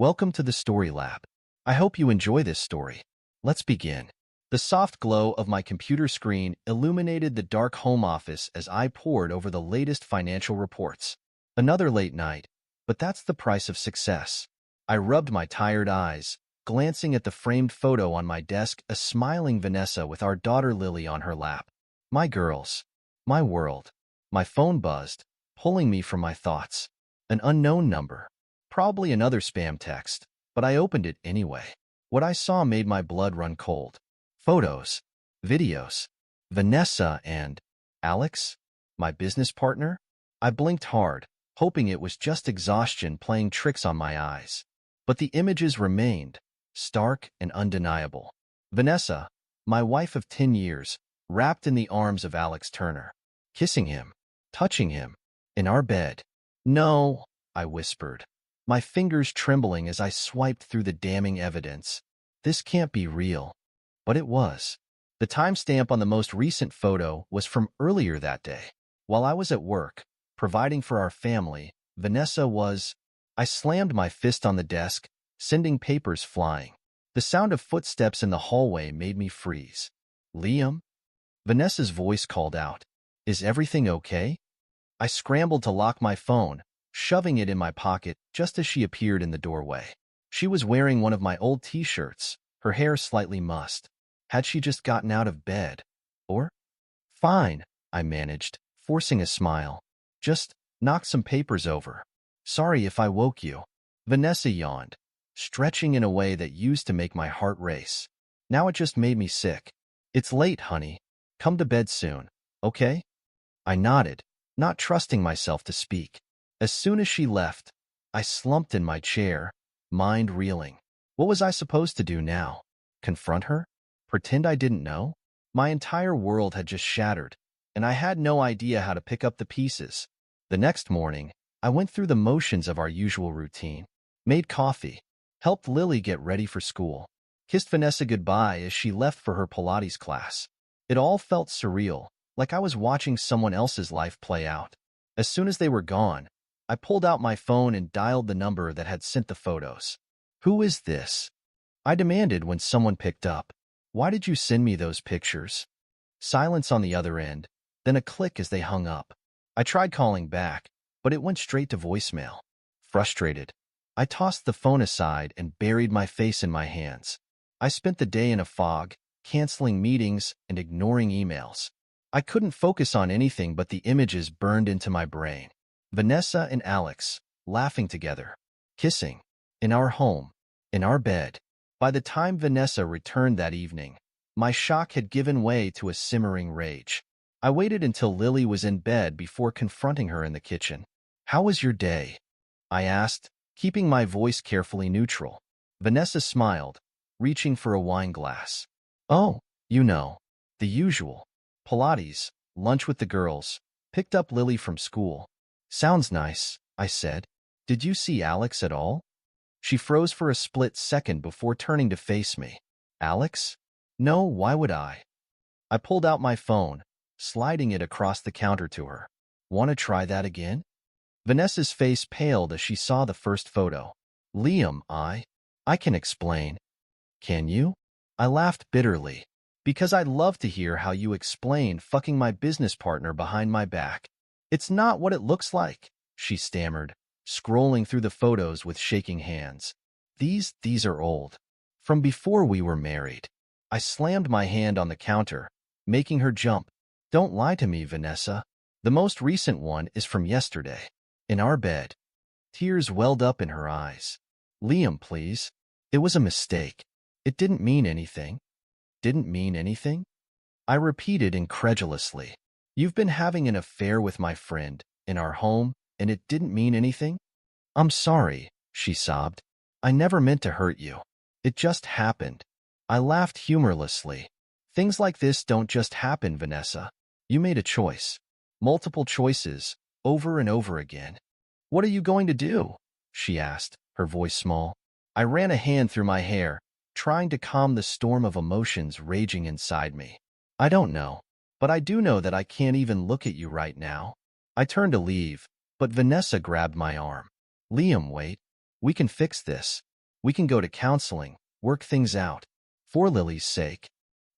Welcome to the Story Lab. I hope you enjoy this story. Let's begin. The soft glow of my computer screen illuminated the dark home office as I pored over the latest financial reports. Another late night, but that's the price of success. I rubbed my tired eyes, glancing at the framed photo on my desk, a smiling Vanessa with our daughter Lily on her lap. My girls. My world. My phone buzzed, pulling me from my thoughts. An unknown number. Probably another spam text, but I opened it anyway. What I saw made my blood run cold. Photos. Videos. Vanessa and Alex? My business partner? I blinked hard, hoping it was just exhaustion playing tricks on my eyes. But the images remained, stark and undeniable. Vanessa, my wife of 10 years, wrapped in the arms of Alex Turner. Kissing him, touching him, in our bed. No, I whispered, my fingers trembling as I swiped through the damning evidence. This can't be real. But it was. The timestamp on the most recent photo was from earlier that day. While I was at work, providing for our family, Vanessa was... I slammed my fist on the desk, sending papers flying. The sound of footsteps in the hallway made me freeze. Liam? Vanessa's voice called out. Is everything okay? I scrambled to lock my phone, shoving it in my pocket just as she appeared in the doorway. She was wearing one of my old t-shirts, her hair slightly mussed. Had she just gotten out of bed? Or? Fine, I managed, forcing a smile. Just knock some papers over. Sorry if I woke you. Vanessa yawned, stretching in a way that used to make my heart race. Now it just made me sick. It's late, honey. Come to bed soon, okay? I nodded, not trusting myself to speak. As soon as she left, I slumped in my chair, mind reeling. What was I supposed to do now? Confront her? Pretend I didn't know? My entire world had just shattered, and I had no idea how to pick up the pieces. The next morning, I went through the motions of our usual routine. Made coffee, helped Lily get ready for school, kissed Vanessa goodbye as she left for her Pilates class. It all felt surreal, like I was watching someone else's life play out. As soon as they were gone, I pulled out my phone and dialed the number that had sent the photos. Who is this? I demanded when someone picked up. Why did you send me those pictures? Silence on the other end, then a click as they hung up. I tried calling back, but it went straight to voicemail. Frustrated, I tossed the phone aside and buried my face in my hands. I spent the day in a fog, canceling meetings and ignoring emails. I couldn't focus on anything but the images burned into my brain. Vanessa and Alex, laughing together, kissing, in our home, in our bed. By the time Vanessa returned that evening, my shock had given way to a simmering rage. I waited until Lily was in bed before confronting her in the kitchen. How was your day? I asked, keeping my voice carefully neutral. Vanessa smiled, reaching for a wine glass. Oh, you know, the usual. Pilates, lunch with the girls, picked up Lily from school. Sounds nice, I said. Did you see Alex at all? She froze for a split second before turning to face me. Alex? No, why would I? I pulled out my phone, sliding it across the counter to her. Want to try that again? Vanessa's face paled as she saw the first photo. Liam, I can explain. Can you? I laughed bitterly, because I'd love to hear how you explain fucking my business partner behind my back. It's not what it looks like, she stammered, scrolling through the photos with shaking hands. These are old. From before we were married. I slammed my hand on the counter, making her jump. Don't lie to me, Vanessa. The most recent one is from yesterday. In our bed. Tears welled up in her eyes. Liam, please. It was a mistake. It didn't mean anything. Didn't mean anything? I repeated incredulously. You've been having an affair with my friend, in our home, and it didn't mean anything? I'm sorry, she sobbed. I never meant to hurt you. It just happened. I laughed humorlessly. Things like this don't just happen, Vanessa. You made a choice. Multiple choices, over and over again. What are you going to do? She asked, her voice small. I ran a hand through my hair, trying to calm the storm of emotions raging inside me. I don't know, but I do know that I can't even look at you right now. I turned to leave, but Vanessa grabbed my arm. Liam, wait. We can fix this. We can go to counseling, work things out. For Lily's sake.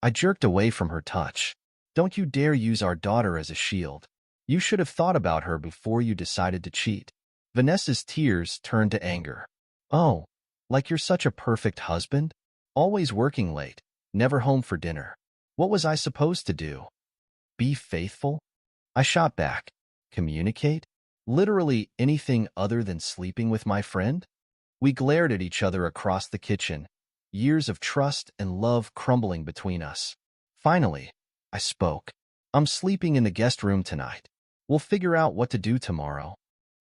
I jerked away from her touch. Don't you dare use our daughter as a shield. You should have thought about her before you decided to cheat. Vanessa's tears turned to anger. Oh, like you're such a perfect husband? Always working late, never home for dinner. What was I supposed to do? Be faithful? I shot back. Communicate? Literally anything other than sleeping with my friend? We glared at each other across the kitchen, years of trust and love crumbling between us. Finally, I spoke. I'm sleeping in the guest room tonight. We'll figure out what to do tomorrow.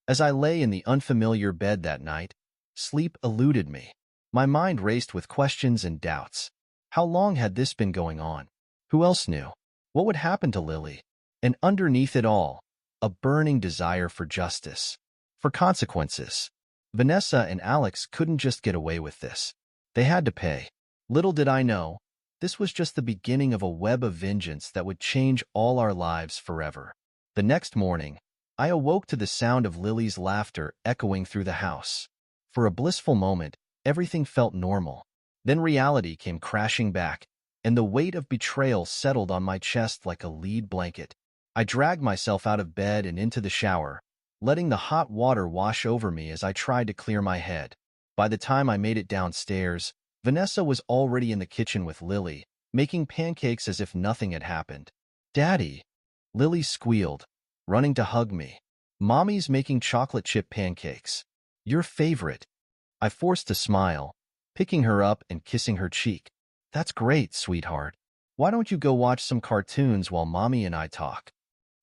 As I lay in the unfamiliar bed that night, sleep eluded me. My mind raced with questions and doubts. How long had this been going on? Who else knew? What would happen to Lily? And underneath it all, a burning desire for justice, for consequences. Vanessa and Alex couldn't just get away with this. They had to pay. Little did I know, this was just the beginning of a web of vengeance that would change all our lives forever. The next morning, I awoke to the sound of Lily's laughter echoing through the house. For a blissful moment, everything felt normal. Then reality came crashing back, and the weight of betrayal settled on my chest like a lead blanket. I dragged myself out of bed and into the shower, letting the hot water wash over me as I tried to clear my head. By the time I made it downstairs, Vanessa was already in the kitchen with Lily, making pancakes as if nothing had happened. "Daddy!" Lily squealed, running to hug me. "Mommy's making chocolate chip pancakes. Your favorite." I forced a smile, picking her up and kissing her cheek. "That's great, sweetheart. Why don't you go watch some cartoons while Mommy and I talk?"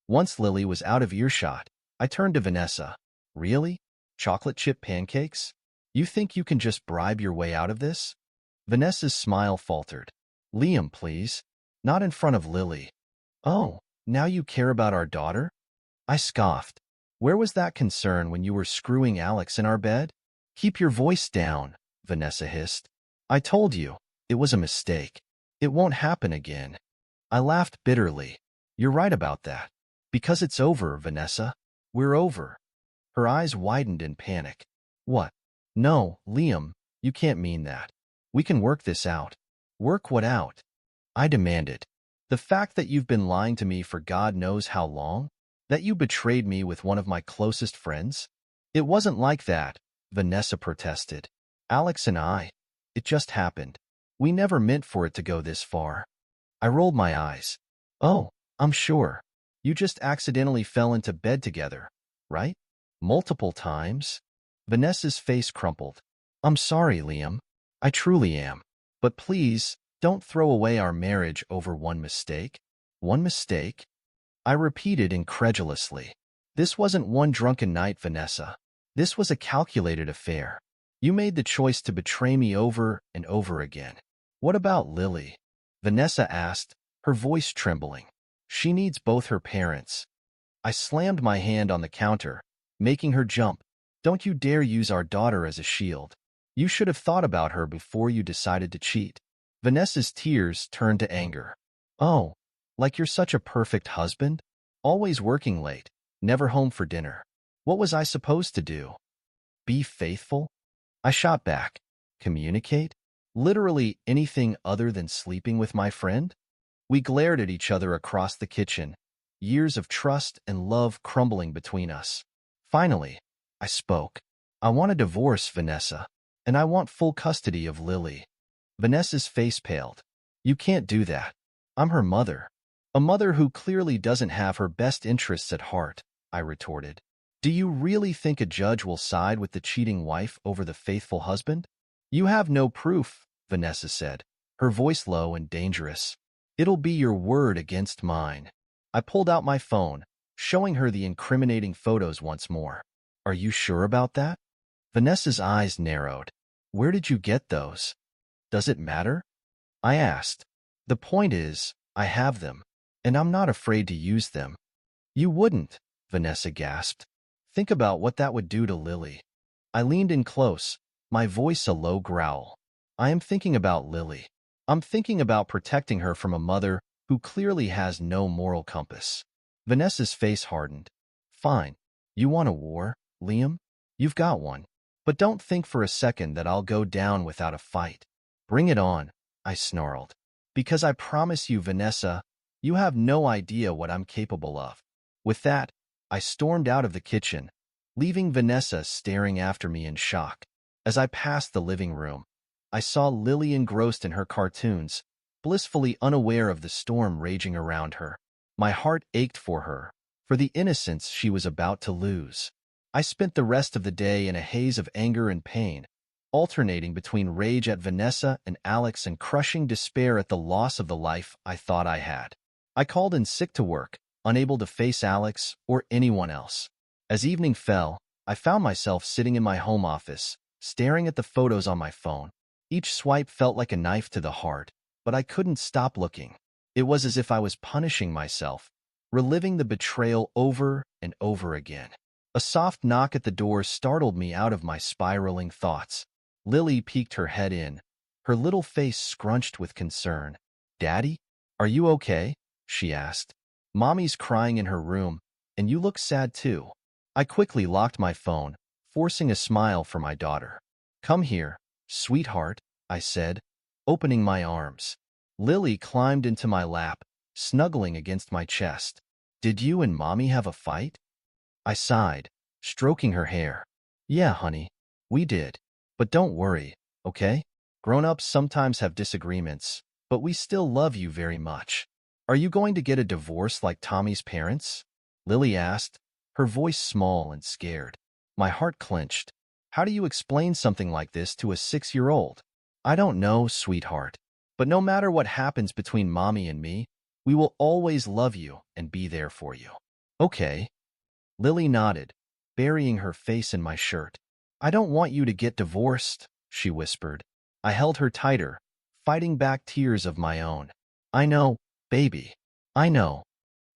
Once Lily was out of earshot, I turned to Vanessa. "Really? Chocolate chip pancakes? You think you can just bribe your way out of this?" Vanessa's smile faltered. "Liam, please. Not in front of Lily." "Oh, now you care about our daughter?" I scoffed. "Where was that concern when you were screwing Alex in our bed?" "Keep your voice down," Vanessa hissed. "I told you, it was a mistake. It won't happen again." I laughed bitterly. "You're right about that. Because it's over, Vanessa. We're over." Her eyes widened in panic. "What? No, Liam, you can't mean that. We can work this out." "Work what out?" I demanded. "The fact that you've been lying to me for God knows how long? That you betrayed me with one of my closest friends?" "It wasn't like that," Vanessa protested. "Alex and I, it just happened. We never meant for it to go this far." I rolled my eyes. "Oh, I'm sure. You just accidentally fell into bed together, right? Multiple times?" Vanessa's face crumpled. "I'm sorry, Liam. I truly am. But please, don't throw away our marriage over one mistake." "One mistake?" I repeated incredulously. "This wasn't one drunken night, Vanessa. This was a calculated affair. You made the choice to betray me over and over again." "What about Lily?" Vanessa asked, her voice trembling. "She needs both her parents." I slammed my hand on the counter, making her jump. "Don't you dare use our daughter as a shield. You should have thought about her before you decided to cheat." Vanessa's tears turned to anger. "Oh, like you're such a perfect husband? Always working late, never home for dinner. What was I supposed to do? Be faithful?" I shot back. "Communicate? Literally anything other than sleeping with my friend?" We glared at each other across the kitchen, years of trust and love crumbling between us. Finally, I spoke. "I want a divorce, Vanessa, and I want full custody of Lily." Vanessa's face paled. "You can't do that. I'm her mother. A mother who clearly doesn't have her best interests at heart," I retorted. "Do you really think a judge will side with the cheating wife over the faithful husband?" "You have no proof," Vanessa said, her voice low and dangerous. "It'll be your word against mine." I pulled out my phone, showing her the incriminating photos once more. "Are you sure about that?" Vanessa's eyes narrowed. "Where did you get those?" "Does it matter?" I asked. "The point is, I have them, and I'm not afraid to use them." "You wouldn't," Vanessa gasped. "Think about what that would do to Lily." I leaned in close, my voice a low growl. "I am thinking about Lily. I'm thinking about protecting her from a mother who clearly has no moral compass." Vanessa's face hardened. "Fine. You want a war, Liam? You've got one. But don't think for a second that I'll go down without a fight. Bring it on, I snarled. Because I promise you, Vanessa, you have no idea what I'm capable of. With that, I stormed out of the kitchen, leaving Vanessa staring after me in shock. As I passed the living room, I saw Lily engrossed in her cartoons, blissfully unaware of the storm raging around her. My heart ached for her, for the innocence she was about to lose. I spent the rest of the day in a haze of anger and pain, alternating between rage at Vanessa and Alex and crushing despair at the loss of the life I thought I had. I called in sick to work, unable to face Alex or anyone else. As evening fell, I found myself sitting in my home office, staring at the photos on my phone. Each swipe felt like a knife to the heart, but I couldn't stop looking. It was as if I was punishing myself, reliving the betrayal over and over again. A soft knock at the door startled me out of my spiraling thoughts. Lily peeked her head in, her little face scrunched with concern. "Daddy, are you okay?" she asked. "Mommy's crying in her room, and you look sad too." I quickly locked my phone, forcing a smile for my daughter. "Come here, sweetheart," I said, opening my arms. Lily climbed into my lap, snuggling against my chest. "Did you and Mommy have a fight?" I sighed, stroking her hair. "Yeah, honey, we did. But don't worry, okay? Grown-ups sometimes have disagreements, but we still love you very much. Are you going to get a divorce like Tommy's parents?" Lily asked, her voice small and scared. My heart clenched. How do you explain something like this to a 6-year-old? "I don't know, sweetheart. But no matter what happens between Mommy and me, we will always love you and be there for you." "Okay." Lily nodded, burying her face in my shirt. "I don't want you to get divorced," she whispered. I held her tighter, fighting back tears of my own. "I know, baby. I know."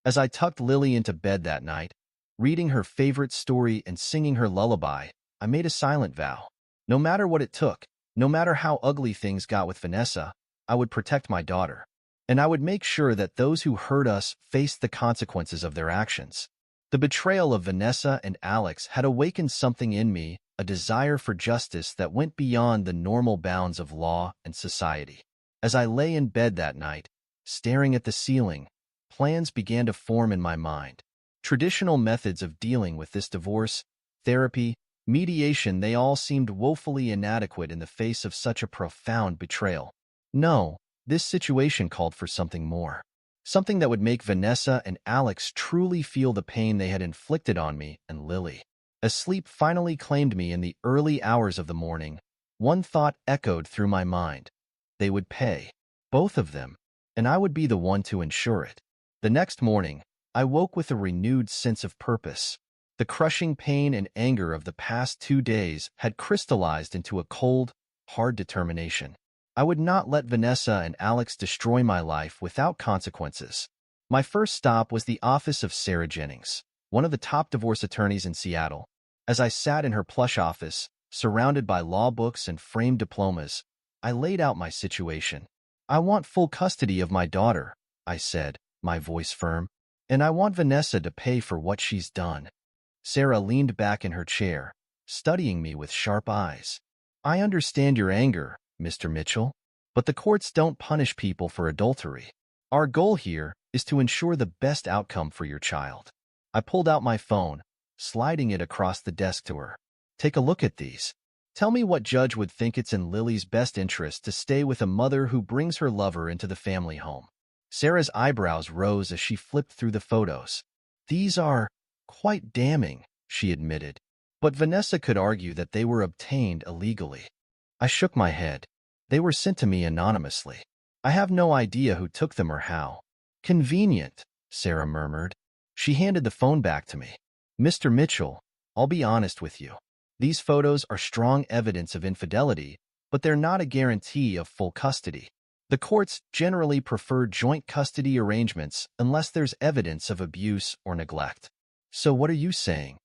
As I tucked Lily into bed that night, reading her favorite story and singing her lullaby, I made a silent vow. No matter what it took, no matter how ugly things got with Vanessa, I would protect my daughter. And I would make sure that those who hurt us faced the consequences of their actions. The betrayal of Vanessa and Alex had awakened something in me, a desire for justice that went beyond the normal bounds of law and society. As I lay in bed that night, staring at the ceiling, plans began to form in my mind. Traditional methods of dealing with this divorce, therapy, mediation, they all seemed woefully inadequate in the face of such a profound betrayal. No, this situation called for something more. Something that would make Vanessa and Alex truly feel the pain they had inflicted on me and Lily. As sleep finally claimed me in the early hours of the morning, one thought echoed through my mind. They would pay, both of them, and I would be the one to ensure it. The next morning, I woke with a renewed sense of purpose. The crushing pain and anger of the past 2 days had crystallized into a cold, hard determination. I would not let Vanessa and Alex destroy my life without consequences. My first stop was the office of Sarah Jennings, one of the top divorce attorneys in Seattle. As I sat in her plush office, surrounded by law books and framed diplomas, I laid out my situation. "I want full custody of my daughter," I said, my voice firm, "and I want Vanessa to pay for what she's done." Sarah leaned back in her chair, studying me with sharp eyes. "I understand your anger, Mr. Mitchell, but the courts don't punish people for adultery. Our goal here is to ensure the best outcome for your child." I pulled out my phone, sliding it across the desk to her. "Take a look at these. Tell me what judge would think it's in Lily's best interest to stay with a mother who brings her lover into the family home." Sarah's eyebrows rose as she flipped through the photos. "These are quite damning," she admitted, "but Vanessa could argue that they were obtained illegally." I shook my head. "They were sent to me anonymously. I have no idea who took them or how." "Convenient," Sarah murmured. She handed the phone back to me. "Mr. Mitchell, I'll be honest with you. These photos are strong evidence of infidelity, but they're not a guarantee of full custody. The courts generally prefer joint custody arrangements unless there's evidence of abuse or neglect." "So what are you saying?"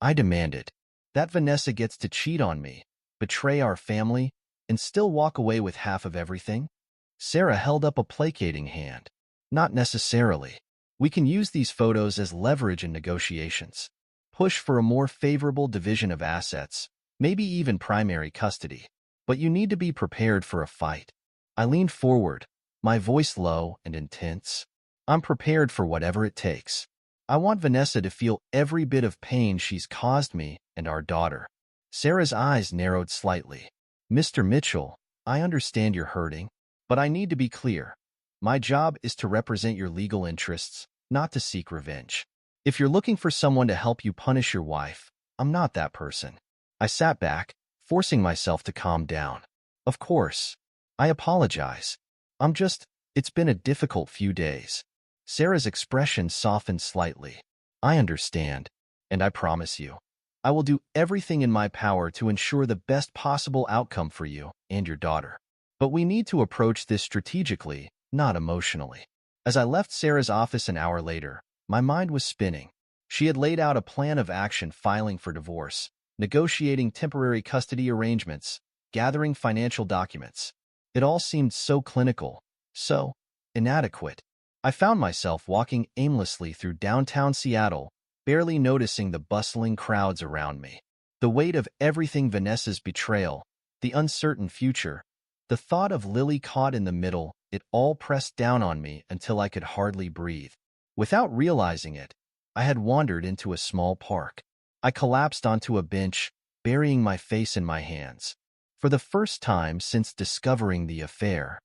I demanded. "That Vanessa gets to cheat on me, betray our family, and still walk away with half of everything?" Sarah held up a placating hand. "Not necessarily. We can use these photos as leverage in negotiations. Push for a more favorable division of assets, maybe even primary custody. But you need to be prepared for a fight. I leaned forward, my voice low and intense. I'm prepared for whatever it takes. I want Vanessa to feel every bit of pain she's caused me and our daughter. Sarah's eyes narrowed slightly. Mr. Mitchell, I understand you're hurting, but I need to be clear. My job is to represent your legal interests, not to seek revenge. If you're looking for someone to help you punish your wife, I'm not that person. I sat back, forcing myself to calm down. Of course. I apologize. It's been a difficult few days. Sarah's expression softened slightly. I understand, and I promise you, I will do everything in my power to ensure the best possible outcome for you and your daughter. But we need to approach this strategically, not emotionally. As I left Sarah's office an hour later, my mind was spinning. She had laid out a plan of action: filing for divorce, negotiating temporary custody arrangements, gathering financial documents. It all seemed so clinical, so inadequate. I found myself walking aimlessly through downtown Seattle, barely noticing the bustling crowds around me. The weight of everything: Vanessa's betrayal, the uncertain future, the thought of Lily caught in the middle, it all pressed down on me until I could hardly breathe. Without realizing it, I had wandered into a small park. I collapsed onto a bench, burying my face in my hands. For the first time since discovering the affair,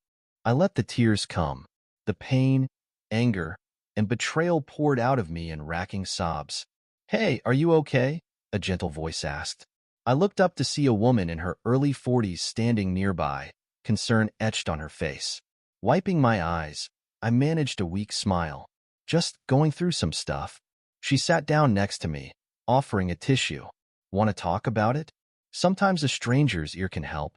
I let the tears come. The pain, anger, and betrayal poured out of me in racking sobs. "Hey, are you okay?" a gentle voice asked. I looked up to see a woman in her early 40s standing nearby, concern etched on her face. Wiping my eyes, I managed a weak smile. "Just going through some stuff." She sat down next to me, offering a tissue. "Want to talk about it?" Sometimes a stranger's ear can help.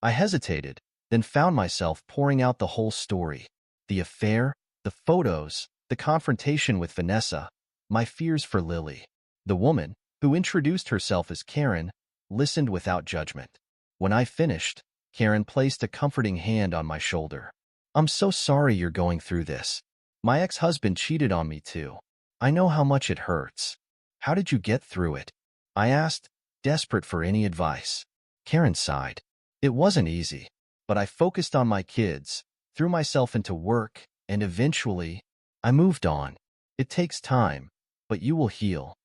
I hesitated, then found myself pouring out the whole story. The affair, the photos, the confrontation with Vanessa, my fears for Lily. The woman, who introduced herself as Karen, listened without judgment. When I finished, Karen placed a comforting hand on my shoulder. "I'm so sorry you're going through this. My ex-husband cheated on me too. I know how much it hurts. How did you get through it?" I asked, desperate for any advice. Karen sighed. "It wasn't easy, but I focused on my kids, threw myself into work, and eventually, I moved on. It takes time, but you will heal."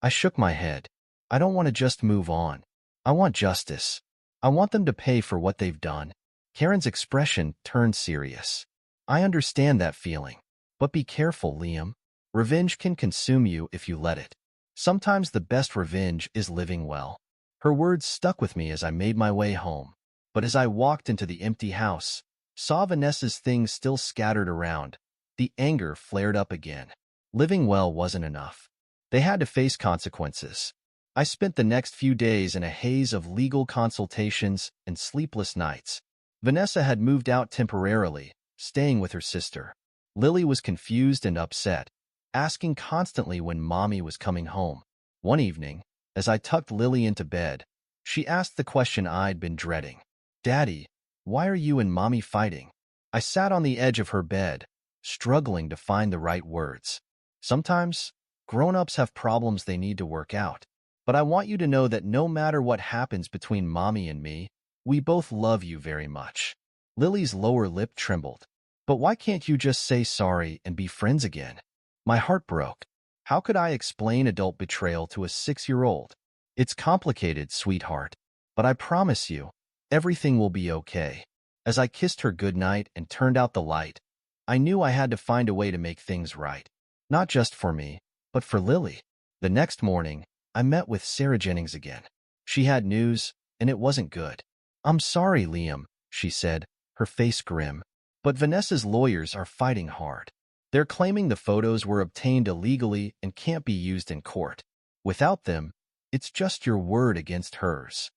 I shook my head. I don't want to just move on. I want justice. I want them to pay for what they've done. Karen's expression turned serious. "I understand that feeling. But be careful, Liam. Revenge can consume you if you let it. Sometimes the best revenge is living well." Her words stuck with me as I made my way home. But as I walked into the empty house, saw Vanessa's things still scattered around, the anger flared up again. Living well wasn't enough. They had to face consequences. I spent the next few days in a haze of legal consultations and sleepless nights. Vanessa had moved out temporarily, staying with her sister. Lily was confused and upset, asking constantly when Mommy was coming home. One evening, as I tucked Lily into bed, she asked the question I'd been dreading. "Daddy, why are you and Mommy fighting?" I sat on the edge of her bed, struggling to find the right words. Sometimes, grown-ups have problems they need to work out. But I want you to know that no matter what happens between Mommy and me, we both love you very much. Lily's lower lip trembled. "But why can't you just say sorry and be friends again?" My heart broke. How could I explain adult betrayal to a 6-year-old? "It's complicated, sweetheart. But I promise you, everything will be okay." As I kissed her goodnight and turned out the light, I knew I had to find a way to make things right. Not just for me, but for Lily. The next morning, I met with Sarah Jennings again. She had news, and it wasn't good. "I'm sorry, Liam," she said, her face grim. "But Vanessa's lawyers are fighting hard. They're claiming the photos were obtained illegally and can't be used in court. Without them, it's just your word against hers."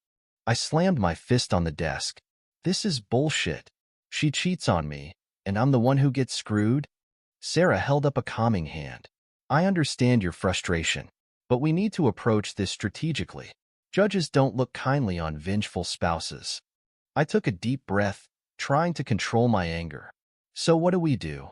I slammed my fist on the desk. This is bullshit. She cheats on me, and I'm the one who gets screwed? Sarah held up a calming hand. "I understand your frustration, but we need to approach this strategically. Judges don't look kindly on vengeful spouses." I took a deep breath, trying to control my anger. "So what do we do?"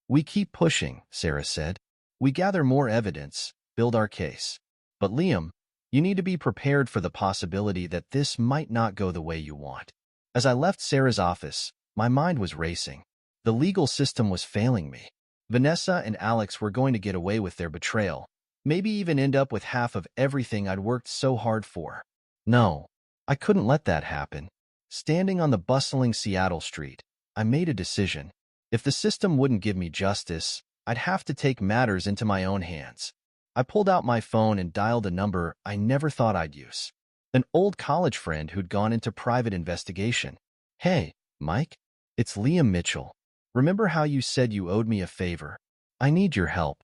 "We keep pushing," Sarah said. "We gather more evidence, build our case. But Liam, You need to be prepared for the possibility that this might not go the way you want. As I left Sarah's office, my mind was racing. The legal system was failing me. Vanessa and Alex were going to get away with their betrayal, maybe even end up with half of everything I'd worked so hard for. No, I couldn't let that happen. Standing on the bustling Seattle street, I made a decision. If the system wouldn't give me justice, I'd have to take matters into my own hands. I pulled out my phone and dialed a number I never thought I'd use. An old college friend who'd gone into private investigation. Hey, Mike, it's Liam Mitchell. Remember how you said you owed me a favor? I need your help.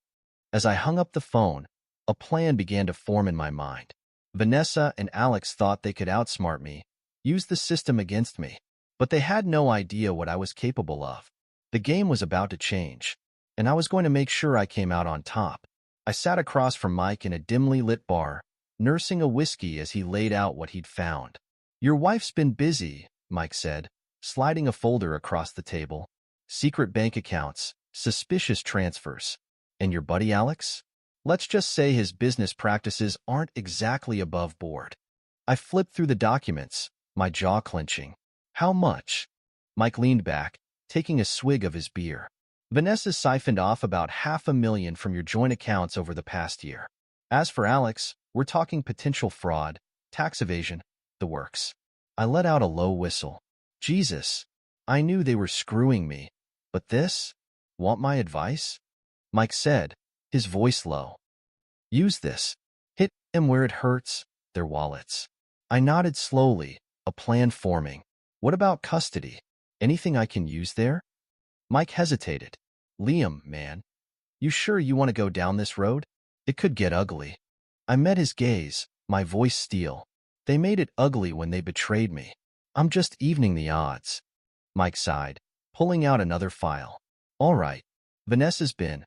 As I hung up the phone, a plan began to form in my mind. Vanessa and Alex thought they could outsmart me, use the system against me, but they had no idea what I was capable of. The game was about to change, and I was going to make sure I came out on top. I sat across from Mike in a dimly lit bar, nursing a whiskey as he laid out what he'd found. Your wife's been busy, Mike said, sliding a folder across the table. Secret bank accounts, suspicious transfers. And your buddy Alex? Let's just say his business practices aren't exactly above board. I flipped through the documents, my jaw clenching. How much? Mike leaned back, taking a swig of his beer. Vanessa siphoned off about $500,000 from your joint accounts over the past year. As for Alex, we're talking potential fraud, tax evasion, the works. I let out a low whistle. Jesus, I knew they were screwing me. But this? Want my advice? Mike said, his voice low. Use this. Hit them where it hurts, their wallets. I nodded slowly, a plan forming. What about custody? Anything I can use there? Mike hesitated. Liam, man, you sure you want to go down this road? It could get ugly. I met his gaze, my voice steel. They made it ugly when they betrayed me. I'm just evening the odds. Mike sighed, pulling out another file. All right. Vanessa's been,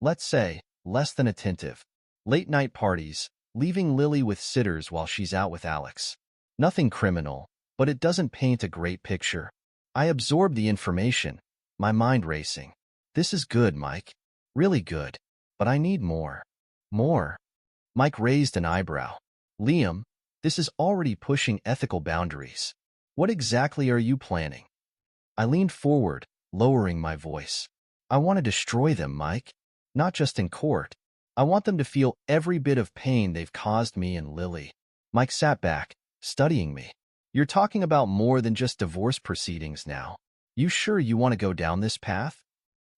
let's say, less than attentive. Late-night parties, leaving Lily with sitters while she's out with Alex. Nothing criminal, but it doesn't paint a great picture. I absorbed the information, my mind racing. This is good, Mike. Really good. But I need more. More? Mike raised an eyebrow. Liam, this is already pushing ethical boundaries. What exactly are you planning? I leaned forward, lowering my voice. I want to destroy them, Mike. Not just in court. I want them to feel every bit of pain they've caused me and Lily. Mike sat back, studying me. You're talking about more than just divorce proceedings now. You sure you want to go down this path?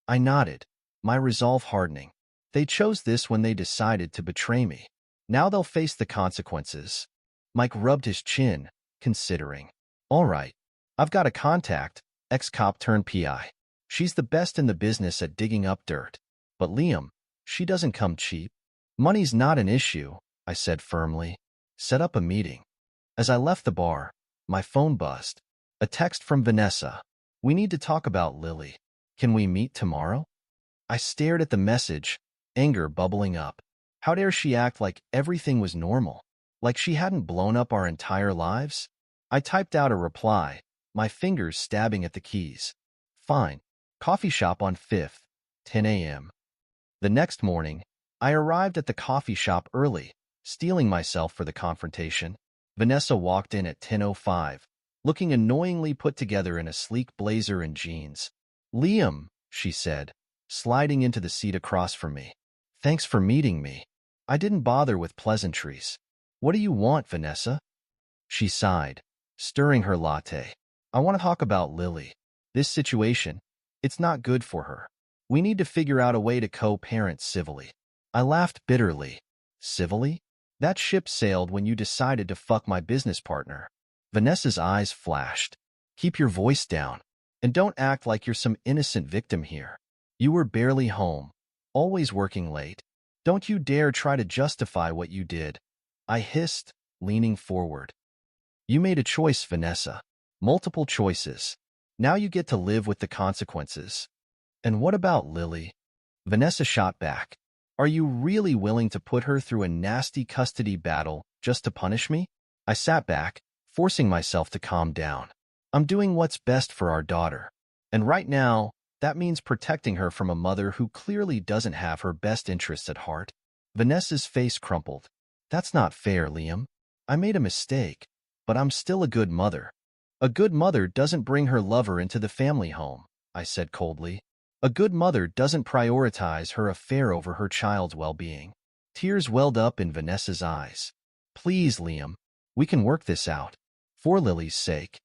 I nodded, my resolve hardening. They chose this when they decided to betray me. Now they'll face the consequences. Mike rubbed his chin, considering. All right, I've got a contact, ex-cop turned PI. She's the best in the business at digging up dirt. But Liam, she doesn't come cheap. Money's not an issue, I said firmly. Set up a meeting. As I left the bar, my phone buzzed. A text from Vanessa. We need to talk about Lily. Can we meet tomorrow? I stared at the message, anger bubbling up. How dare she act like everything was normal? Like she hadn't blown up our entire lives? I typed out a reply, my fingers stabbing at the keys. Fine. Coffee shop on 5th, 10 a.m. The next morning, I arrived at the coffee shop early, steeling myself for the confrontation. Vanessa walked in at 10:05, looking annoyingly put together in a sleek blazer and jeans. Liam, she said, sliding into the seat across from me. Thanks for meeting me. I didn't bother with pleasantries. What do you want, Vanessa? She sighed, stirring her latte. I want to talk about Lily. This situation, it's not good for her. We need to figure out a way to co-parent civilly. I laughed bitterly. Civilly? That ship sailed when you decided to fuck my business partner. Vanessa's eyes flashed. Keep your voice down. And don't act like you're some innocent victim here. You were barely home, always working late. Don't you dare try to justify what you did. I hissed, leaning forward. You made a choice, Vanessa. Multiple choices. Now you get to live with the consequences. And what about Lily? Vanessa shot back. Are you really willing to put her through a nasty custody battle just to punish me? I sat back, forcing myself to calm down. I'm doing what's best for our daughter. And right now, that means protecting her from a mother who clearly doesn't have her best interests at heart. Vanessa's face crumpled. That's not fair, Liam. I made a mistake, but I'm still a good mother. A good mother doesn't bring her lover into the family home, I said coldly. A good mother doesn't prioritize her affair over her child's well-being. Tears welled up in Vanessa's eyes. Please, Liam, we can work this out. For Lily's sake.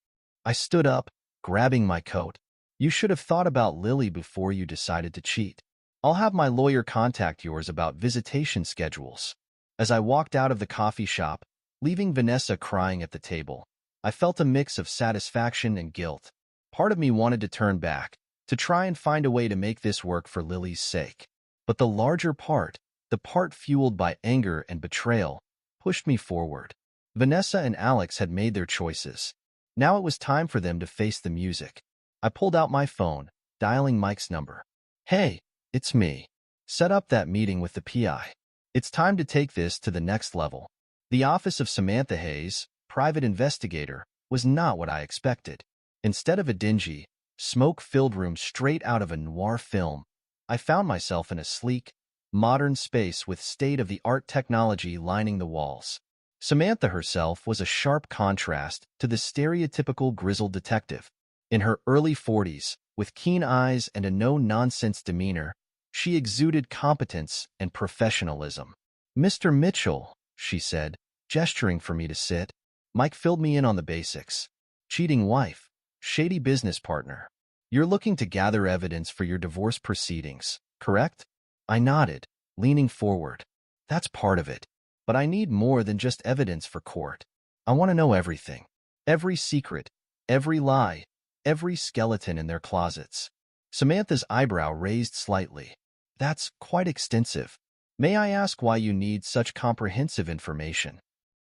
I stood up, grabbing my coat. You should have thought about Lily before you decided to cheat. I'll have my lawyer contact yours about visitation schedules. As I walked out of the coffee shop, leaving Vanessa crying at the table, I felt a mix of satisfaction and guilt. Part of me wanted to turn back, to try and find a way to make this work for Lily's sake. But the larger part, the part fueled by anger and betrayal, pushed me forward. Vanessa and Alex had made their choices. Now it was time for them to face the music. I pulled out my phone, dialing Mike's number. Hey, it's me. Set up that meeting with the PI. It's time to take this to the next level. The office of Samantha Hayes, private investigator, was not what I expected. Instead of a dingy, smoke-filled room straight out of a noir film, I found myself in a sleek, modern space with state-of-the-art technology lining the walls. Samantha herself was a sharp contrast to the stereotypical grizzled detective. In her early 40s, with keen eyes and a no-nonsense demeanor, she exuded competence and professionalism. "Mr. Mitchell," she said, gesturing for me to sit. Mike filled me in on the basics. Cheating wife, shady business partner. You're looking to gather evidence for your divorce proceedings, correct? I nodded, leaning forward. That's part of it. But I need more than just evidence for court. I want to know everything. Every secret, every lie, every skeleton in their closets. Samantha's eyebrow raised slightly. That's quite extensive. May I ask why you need such comprehensive information?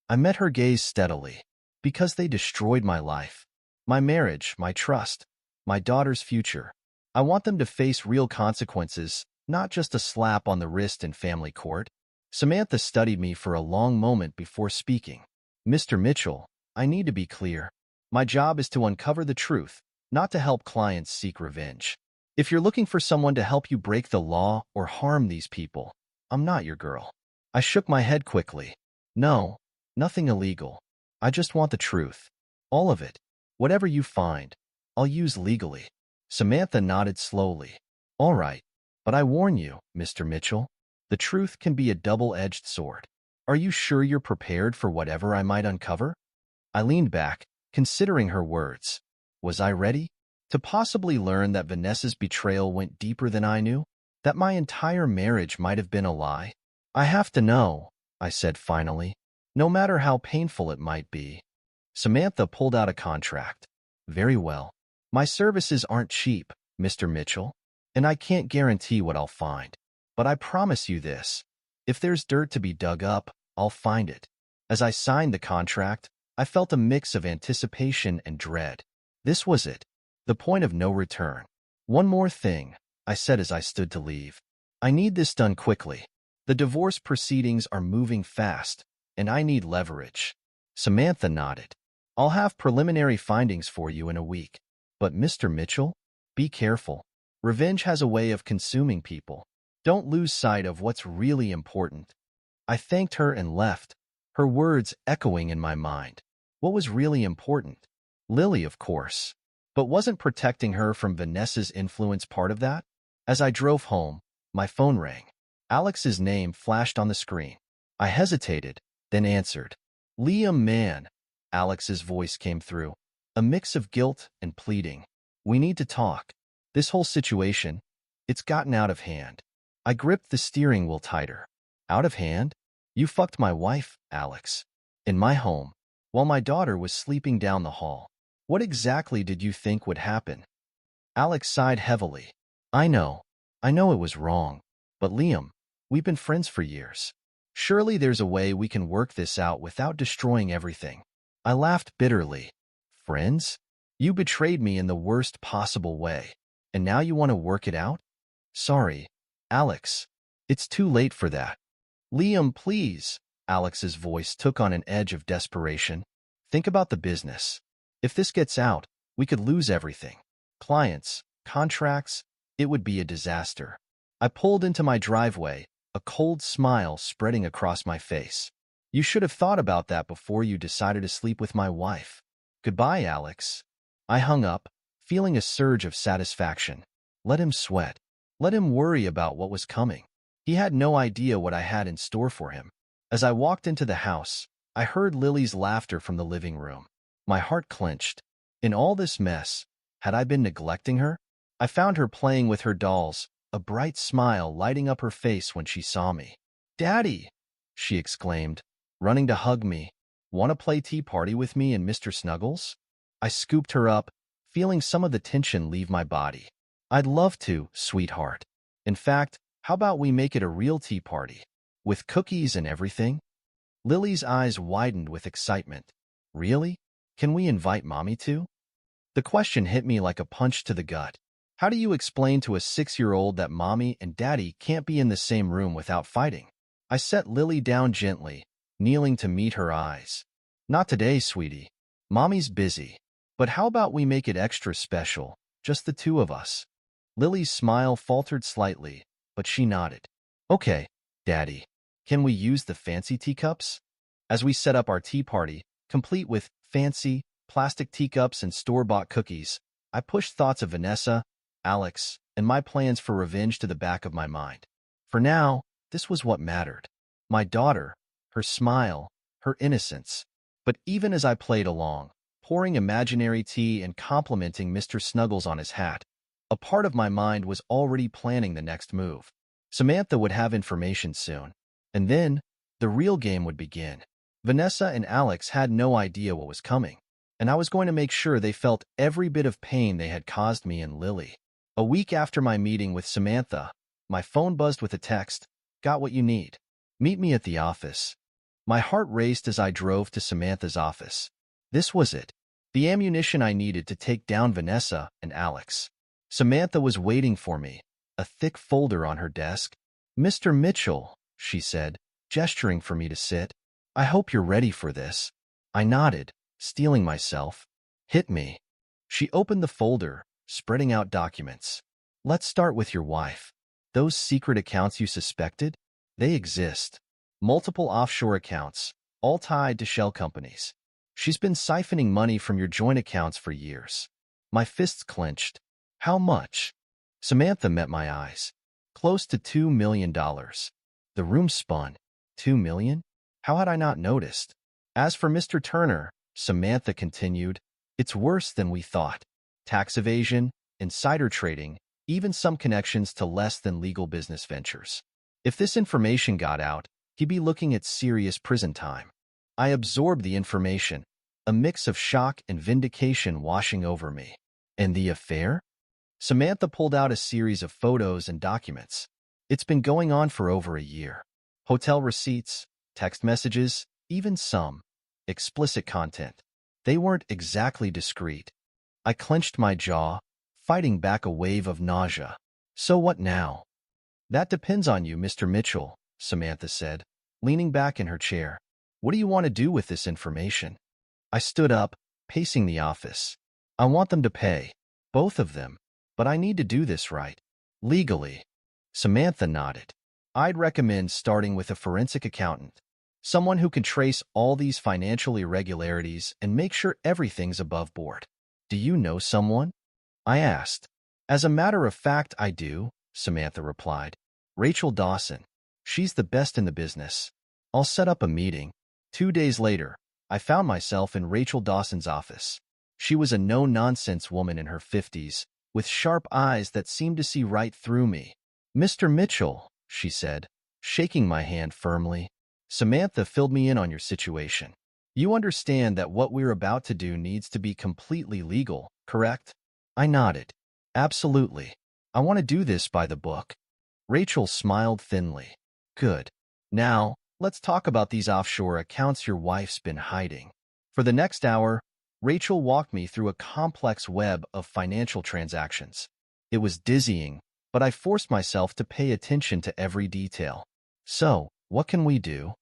I met her gaze steadily. Because they destroyed my life. My marriage, my trust, my daughter's future. I want them to face real consequences, not just a slap on the wrist in family court. Samantha studied me for a long moment before speaking. Mr. Mitchell, I need to be clear. My job is to uncover the truth, not to help clients seek revenge. If you're looking for someone to help you break the law or harm these people, I'm not your girl. I shook my head quickly. No, nothing illegal. I just want the truth. All of it. Whatever you find, I'll use legally. Samantha nodded slowly. All right, but I warn you, Mr. Mitchell, the truth can be a double-edged sword. Are you sure you're prepared for whatever I might uncover? I leaned back, considering her words. Was I ready? To possibly learn that Vanessa's betrayal went deeper than I knew? That my entire marriage might have been a lie? I have to know, I said finally, no matter how painful it might be. Samantha pulled out a contract. Very well. My services aren't cheap, Mr. Mitchell, and I can't guarantee what I'll find. But I promise you this. If there's dirt to be dug up, I'll find it. As I signed the contract, I felt a mix of anticipation and dread. This was it. The point of no return. One more thing, I said as I stood to leave. I need this done quickly. The divorce proceedings are moving fast, and I need leverage. Samantha nodded. I'll have preliminary findings for you in a week. But Mr. Mitchell, be careful. Revenge has a way of consuming people. Don't lose sight of what's really important. I thanked her and left, her words echoing in my mind. What was really important? Lily, of course. But wasn't protecting her from Vanessa's influence part of that? As I drove home, my phone rang. Alex's name flashed on the screen. I hesitated, then answered. Liam, man. Alex's voice came through, a mix of guilt and pleading. We need to talk. This whole situation, it's gotten out of hand. I gripped the steering wheel tighter. Out of hand? You fucked my wife, Alex. In my home, while my daughter was sleeping down the hall. What exactly did you think would happen? Alex sighed heavily. I know it was wrong. But Liam, we've been friends for years. Surely there's a way we can work this out without destroying everything. I laughed bitterly. Friends? You betrayed me in the worst possible way, and now you want to work it out? Sorry, Alex. It's too late for that. Liam, please. Alex's voice took on an edge of desperation. Think about the business. If this gets out, we could lose everything. Clients, contracts, it would be a disaster. I pulled into my driveway, a cold smile spreading across my face. You should have thought about that before you decided to sleep with my wife. Goodbye, Alex. I hung up, feeling a surge of satisfaction. Let him sweat. Let him worry about what was coming. He had no idea what I had in store for him. As I walked into the house, I heard Lily's laughter from the living room. My heart clenched. In all this mess, had I been neglecting her? I found her playing with her dolls, a bright smile lighting up her face when she saw me. "Daddy!" she exclaimed, running to hug me. "Want to play tea party with me and Mr. Snuggles?" I scooped her up, feeling some of the tension leave my body. "I'd love to, sweetheart. In fact, how about we make it a real tea party? With cookies and everything?" Lily's eyes widened with excitement. "Really? Can we invite Mommy too?" The question hit me like a punch to the gut. How do you explain to a 6-year-old that Mommy and Daddy can't be in the same room without fighting? I set Lily down gently, kneeling to meet her eyes. "Not today, sweetie. Mommy's busy. But how about we make it extra special, just the two of us?" Lily's smile faltered slightly, but she nodded. "Okay, Daddy. Can we use the fancy teacups?" As we set up our tea party, complete with fancy, plastic teacups and store-bought cookies, I pushed thoughts of Vanessa, Alex, and my plans for revenge to the back of my mind. For now, this was what mattered. My daughter, her smile, her innocence. But even as I played along, pouring imaginary tea and complimenting Mr. Snuggles on his hat, a part of my mind was already planning the next move. Samantha would have information soon, and then the real game would begin. Vanessa and Alex had no idea what was coming, and I was going to make sure they felt every bit of pain they had caused me and Lily. A week after my meeting with Samantha, my phone buzzed with a text. "Got what you need. Meet me at the office." My heart raced as I drove to Samantha's office. This was it, the ammunition I needed to take down Vanessa and Alex. Samantha was waiting for me, a thick folder on her desk. "Mr. Mitchell," she said, gesturing for me to sit. "I hope you're ready for this." I nodded, steeling myself. "Hit me." She opened the folder, spreading out documents. "Let's start with your wife. Those secret accounts you suspected? They exist. Multiple offshore accounts, all tied to shell companies. She's been siphoning money from your joint accounts for years." My fists clenched. "How much?" Samantha met my eyes. "Close to $2 million. The room spun. $2 million? How had I not noticed? "As for Mr. Turner," Samantha continued, "it's worse than we thought. Tax evasion, insider trading, even some connections to less than legal business ventures. If this information got out, he'd be looking at serious prison time." I absorbed the information, a mix of shock and vindication washing over me. "And the affair?" Samantha pulled out a series of photos and documents. "It's been going on for over a year. Hotel receipts, text messages, even some explicit content. They weren't exactly discreet." I clenched my jaw, fighting back a wave of nausea. "So what now?" "That depends on you, Mr. Mitchell," Samantha said, leaning back in her chair. "What do you want to do with this information?" I stood up, pacing the office. "I want them to pay. Both of them. But I need to do this right. Legally." Samantha nodded. "I'd recommend starting with a forensic accountant. Someone who can trace all these financial irregularities and make sure everything's above board." "Do you know someone?" I asked. "As a matter of fact, I do," Samantha replied. "Rachel Dawson. She's the best in the business. I'll set up a meeting." 2 days later, I found myself in Rachel Dawson's office. She was a no-nonsense woman in her 50s, with sharp eyes that seemed to see right through me. "Mr. Mitchell," she said, shaking my hand firmly, "Samantha filled me in on your situation. You understand that what we're about to do needs to be completely legal, correct?" I nodded. "Absolutely. I want to do this by the book." Rachel smiled thinly. "Good. Now, let's talk about these offshore accounts your wife's been hiding." For the next hour, Rachel walked me through a complex web of financial transactions. It was dizzying, but I forced myself to pay attention to every detail. "So, what can we do?"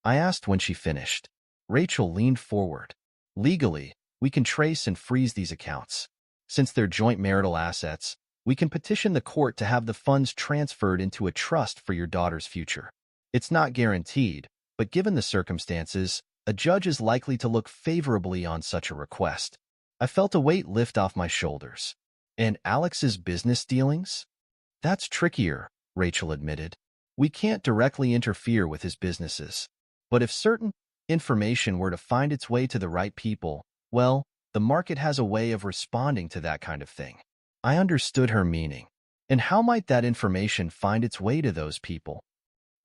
I asked when she finished. Rachel leaned forward. "Legally, we can trace and freeze these accounts. Since they're joint marital assets, we can petition the court to have the funds transferred into a trust for your daughter's future. It's not guaranteed, but given the circumstances, a judge is likely to look favorably on such a request. I felt a weight lift off my shoulders. And Alex's business dealings? That's trickier, Rachel admitted. We can't directly interfere with his businesses. But if certain information were to find its way to the right people, well, the market has a way of responding to that kind of thing. I understood her meaning. And how might that information find its way to those people?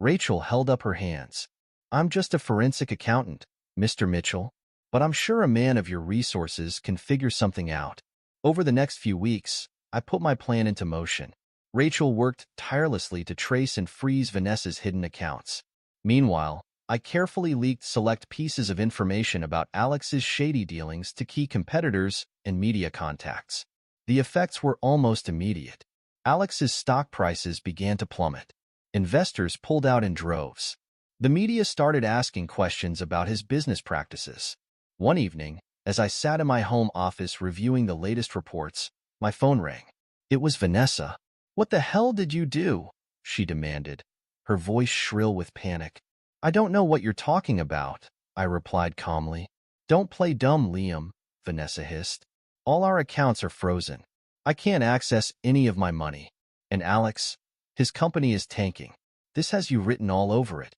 Rachel held up her hands. I'm just a forensic accountant, Mr. Mitchell, but I'm sure a man of your resources can figure something out. Over the next few weeks, I put my plan into motion. Rachel worked tirelessly to trace and freeze Vanessa's hidden accounts. Meanwhile, I carefully leaked select pieces of information about Alex's shady dealings to key competitors and media contacts. The effects were almost immediate. Alex's stock prices began to plummet. Investors pulled out in droves. The media started asking questions about his business practices. One evening, as I sat in my home office reviewing the latest reports, my phone rang. It was Vanessa. "What the hell did you do?" she demanded, her voice shrill with panic. "I don't know what you're talking about," I replied calmly. "Don't play dumb, Liam," Vanessa hissed. "All our accounts are frozen. I can't access any of my money. And Alex, his company is tanking. This has you written all over it."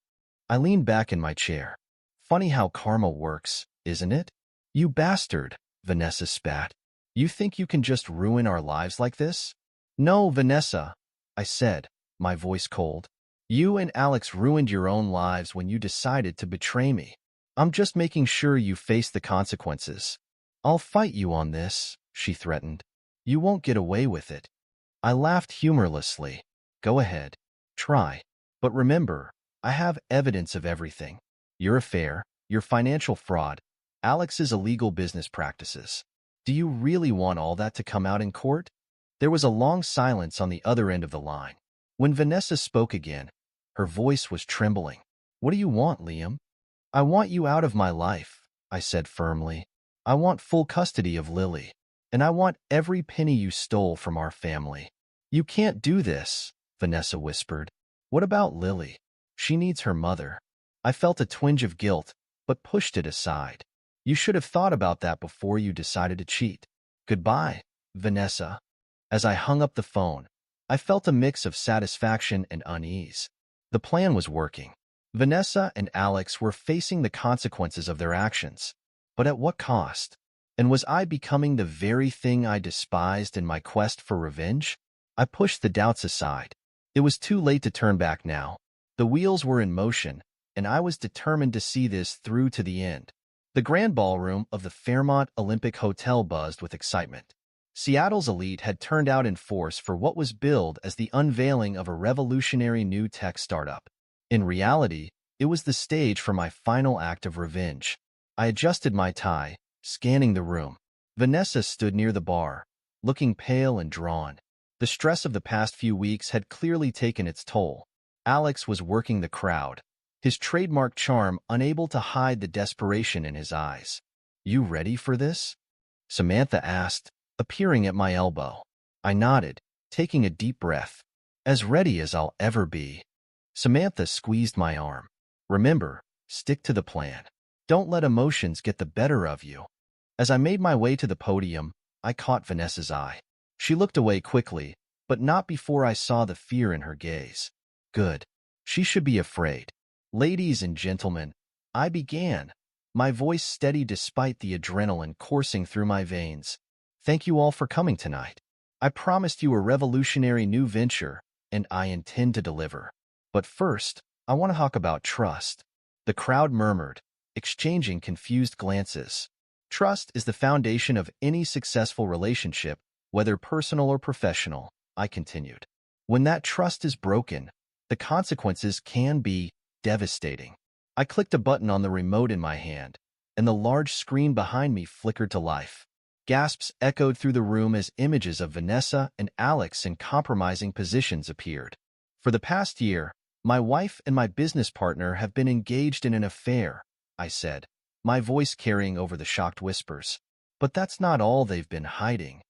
I leaned back in my chair. "Funny how karma works, isn't it?" "You bastard," Vanessa spat. "You think you can just ruin our lives like this?" "No, Vanessa," I said, my voice cold. "You and Alex ruined your own lives when you decided to betray me. I'm just making sure you face the consequences." "I'll fight you on this," she threatened. "You won't get away with it." I laughed humorlessly. "Go ahead. Try. But remember, I have evidence of everything. Your affair, your financial fraud, Alex's illegal business practices. Do you really want all that to come out in court?" There was a long silence on the other end of the line. When Vanessa spoke again, her voice was trembling. "What do you want, Liam?" "I want you out of my life," I said firmly. "I want full custody of Lily. And I want every penny you stole from our family." "You can't do this," Vanessa whispered. "What about Lily? She needs her mother." I felt a twinge of guilt, but pushed it aside. "You should have thought about that before you decided to cheat." "Goodbye, Vanessa." As I hung up the phone, I felt a mix of satisfaction and unease. The plan was working. Vanessa and Alex were facing the consequences of their actions. But at what cost? And was I becoming the very thing I despised in my quest for revenge? I pushed the doubts aside. It was too late to turn back now. The wheels were in motion, and I was determined to see this through to the end. The grand ballroom of the Fairmont Olympic Hotel buzzed with excitement. Seattle's elite had turned out in force for what was billed as the unveiling of a revolutionary new tech startup. In reality, it was the stage for my final act of revenge. I adjusted my tie, scanning the room. Vanessa stood near the bar, looking pale and drawn. The stress of the past few weeks had clearly taken its toll. Alex was working the crowd, his trademark charm unable to hide the desperation in his eyes. "You ready for this?" Samantha asked, appearing at my elbow. I nodded, taking a deep breath. "As ready as I'll ever be." Samantha squeezed my arm. "Remember, stick to the plan. Don't let emotions get the better of you." As I made my way to the podium, I caught Vanessa's eye. She looked away quickly, but not before I saw the fear in her gaze. Good. She should be afraid. "Ladies and gentlemen," I began, my voice steady despite the adrenaline coursing through my veins. "Thank you all for coming tonight. I promised you a revolutionary new venture, and I intend to deliver. But first, I want to talk about trust." The crowd murmured, exchanging confused glances. "Trust is the foundation of any successful relationship, whether personal or professional," I continued. "When that trust is broken, the consequences can be devastating." I clicked a button on the remote in my hand, and the large screen behind me flickered to life. Gasps echoed through the room as images of Vanessa and Alex in compromising positions appeared. "For the past year, my wife and my business partner have been engaged in an affair," I said, my voice carrying over the shocked whispers. "But that's not all they've been hiding."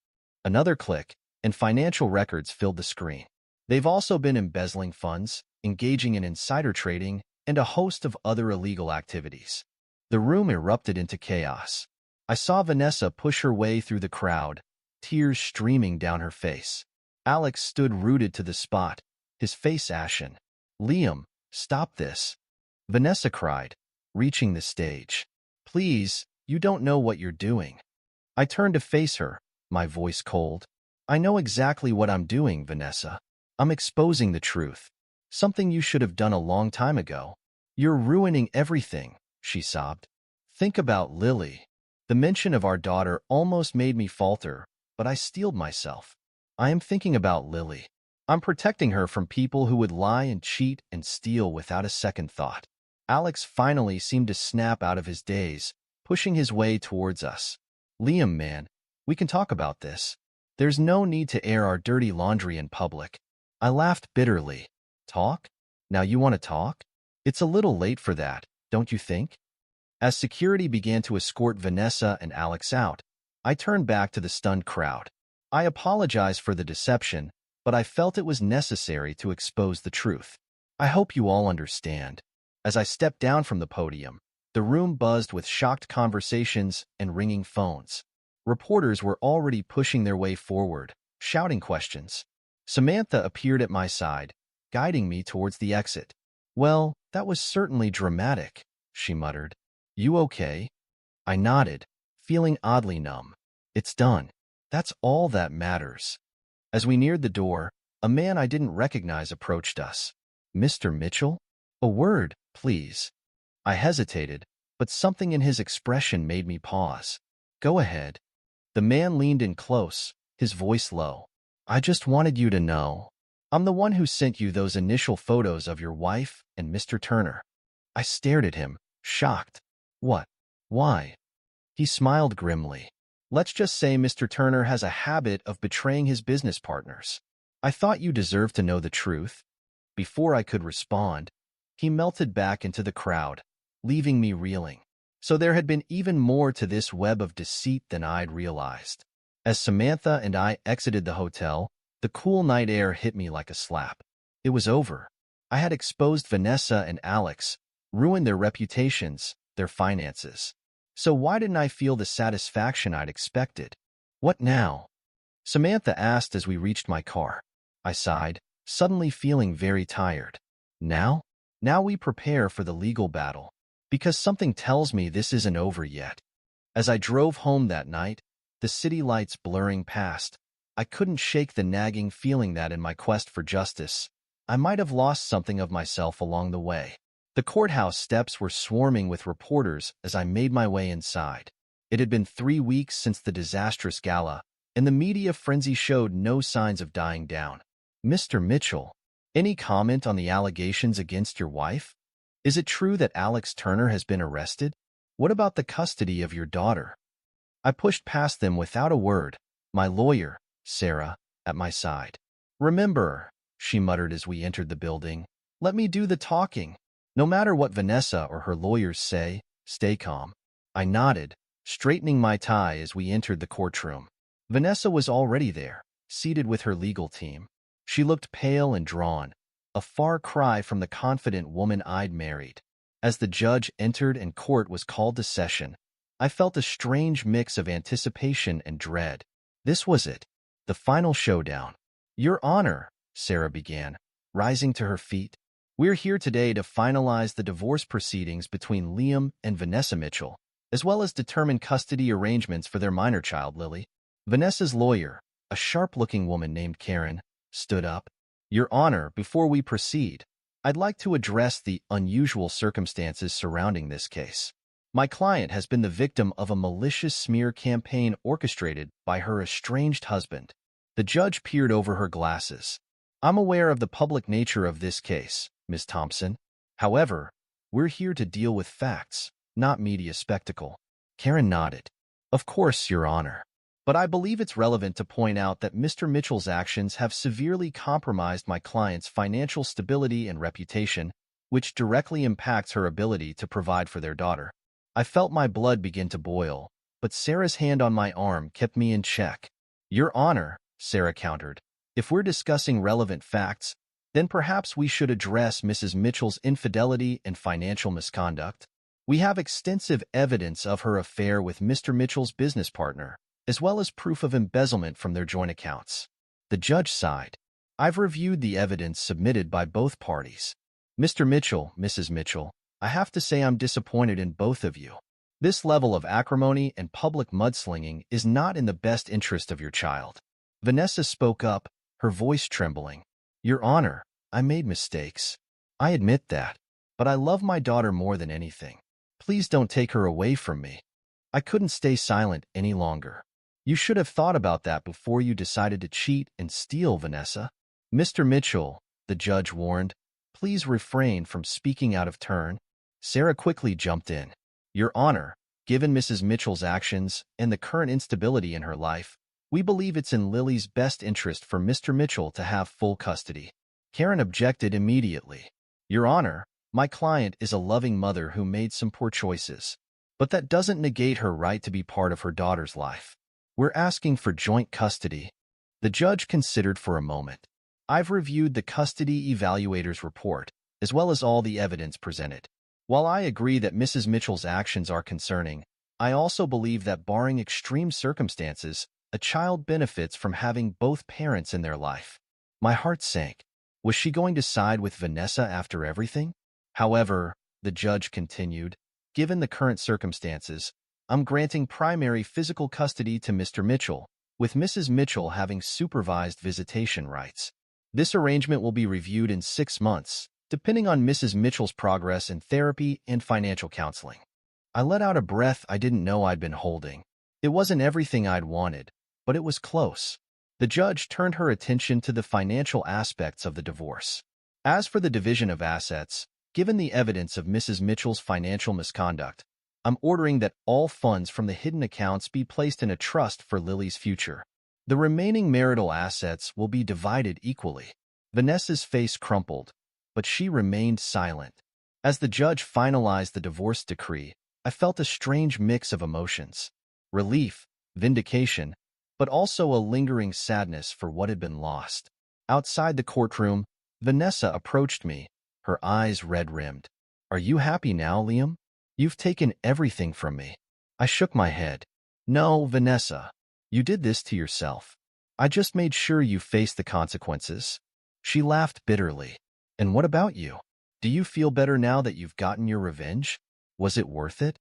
Another click, and financial records filled the screen. "They've also been embezzling funds, engaging in insider trading, and a host of other illegal activities. The room erupted into chaos. I saw Vanessa push her way through the crowd, tears streaming down her face. Alex stood rooted to the spot, his face ashen. "Liam, stop this," Vanessa cried, reaching the stage. "Please, you don't know what you're doing." I turned to face her, my voice cold. "I know exactly what I'm doing, Vanessa. I'm exposing the truth. Something you should have done a long time ago. You're ruining everything," she sobbed. "Think about Lily." The mention of our daughter almost made me falter, but I steeled myself. "I am thinking about Lily. I'm protecting her from people who would lie and cheat and steal without a second thought." Alex finally seemed to snap out of his daze, pushing his way towards us. "Liam, man, we can talk about this. There's no need to air our dirty laundry in public." I laughed bitterly. "Talk? Now you want to talk? It's a little late for that, don't you think?" As security began to escort Vanessa and Alex out, I turned back to the stunned crowd. "I apologize for the deception, but I felt it was necessary to expose the truth. I hope you all understand." As I stepped down from the podium, the room buzzed with shocked conversations and ringing phones. Reporters were already pushing their way forward, shouting questions. Samantha appeared at my side, guiding me towards the exit. "Well, that was certainly dramatic," she muttered. "You okay?" I nodded, feeling oddly numb. "It's done. That's all that matters." As we neared the door, a man I didn't recognize approached us. "Mr. Mitchell? A word, please." I hesitated, but something in his expression made me pause. "Go ahead." The man leaned in close, his voice low. "I just wanted you to know. I'm the one who sent you those initial photos of your wife and Mr. Turner." I stared at him, shocked. "What? Why?" He smiled grimly. "Let's just say Mr. Turner has a habit of betraying his business partners. I thought you deserved to know the truth." Before I could respond, he melted back into the crowd, leaving me reeling. So there had been even more to this web of deceit than I'd realized. As Samantha and I exited the hotel, the cool night air hit me like a slap. It was over. I had exposed Vanessa and Alex, ruined their reputations, their finances. So why didn't I feel the satisfaction I'd expected? "What now?" Samantha asked as we reached my car. I sighed, suddenly feeling very tired. "Now? Now we prepare for the legal battle. Because something tells me this isn't over yet." As I drove home that night, the city lights blurring past, I couldn't shake the nagging feeling that in my quest for justice, I might have lost something of myself along the way. The courthouse steps were swarming with reporters as I made my way inside. It had been 3 weeks since the disastrous gala, and the media frenzy showed no signs of dying down. "Mr. Mitchell, any comment on the allegations against your wife? Is it true that Alex Turner has been arrested? What about the custody of your daughter?" I pushed past them without a word, my lawyer, Sarah, at my side. "Remember," she muttered as we entered the building, "let me do the talking. No matter what Vanessa or her lawyers say, stay calm." I nodded, straightening my tie as we entered the courtroom. Vanessa was already there, seated with her legal team. She looked pale and drawn, a far cry from the confident woman I'd married. As the judge entered and court was called to session, I felt a strange mix of anticipation and dread. This was it, the final showdown. "Your Honor," Sarah began, rising to her feet, "we're here today to finalize the divorce proceedings between Liam and Vanessa Mitchell, as well as determine custody arrangements for their minor child, Lily." Vanessa's lawyer, a sharp-looking woman named Karen, stood up. "Your Honor, before we proceed, I'd like to address the unusual circumstances surrounding this case. My client has been the victim of a malicious smear campaign orchestrated by her estranged husband." The judge peered over her glasses. "I'm aware of the public nature of this case, Ms. Thompson. However, we're here to deal with facts, not media spectacle." Karen nodded. "Of course, Your Honor. But I believe it's relevant to point out that Mr. Mitchell's actions have severely compromised my client's financial stability and reputation, which directly impacts her ability to provide for their daughter." I felt my blood begin to boil, but Sarah's hand on my arm kept me in check. "Your Honor," Sarah countered, "if we're discussing relevant facts, Then perhaps we should address Mrs. Mitchell's infidelity and financial misconduct. We have extensive evidence of her affair with Mr. Mitchell's business partner, as well as proof of embezzlement from their joint accounts. The judge sighed. I've reviewed the evidence submitted by both parties. Mr. Mitchell, Mrs. Mitchell, I have to say I'm disappointed in both of you. This level of acrimony and public mudslinging is not in the best interest of your child. Vanessa spoke up, her voice trembling. Your Honor, I made mistakes. I admit that. But I love my daughter more than anything. Please don't take her away from me. I couldn't stay silent any longer. You should have thought about that before you decided to cheat and steal, Vanessa. Mr. Mitchell, the judge warned, please refrain from speaking out of turn. Sarah quickly jumped in. Your Honor, given Mrs. Mitchell's actions and the current instability in her life, we believe it's in Lily's best interest for Mr. Mitchell to have full custody. Karen objected immediately. Your Honor, my client is a loving mother who made some poor choices, but that doesn't negate her right to be part of her daughter's life. We're asking for joint custody. The judge considered for a moment. I've reviewed the custody evaluator's report, as well as all the evidence presented. While I agree that Mrs. Mitchell's actions are concerning, I also believe that barring extreme circumstances, a child benefits from having both parents in their life. My heart sank. Was she going to side with Vanessa after everything? However, the judge continued, given the current circumstances, I'm granting primary physical custody to Mr. Mitchell, with Mrs. Mitchell having supervised visitation rights. This arrangement will be reviewed in 6 months, depending on Mrs. Mitchell's progress in therapy and financial counseling. I let out a breath I didn't know I'd been holding. It wasn't everything I'd wanted, but it was close. The judge turned her attention to the financial aspects of the divorce. As for the division of assets, given the evidence of Mrs. Mitchell's financial misconduct, I'm ordering that all funds from the hidden accounts be placed in a trust for Lily's future. The remaining marital assets will be divided equally. Vanessa's face crumpled, but she remained silent. As the judge finalized the divorce decree, I felt a strange mix of emotions. Relief, vindication, but also a lingering sadness for what had been lost. Outside the courtroom, Vanessa approached me, her eyes red-rimmed. Are you happy now, Liam? You've taken everything from me. I shook my head. No, Vanessa. You did this to yourself. I just made sure you faced the consequences. She laughed bitterly. And what about you? Do you feel better now that you've gotten your revenge? Was it worth it?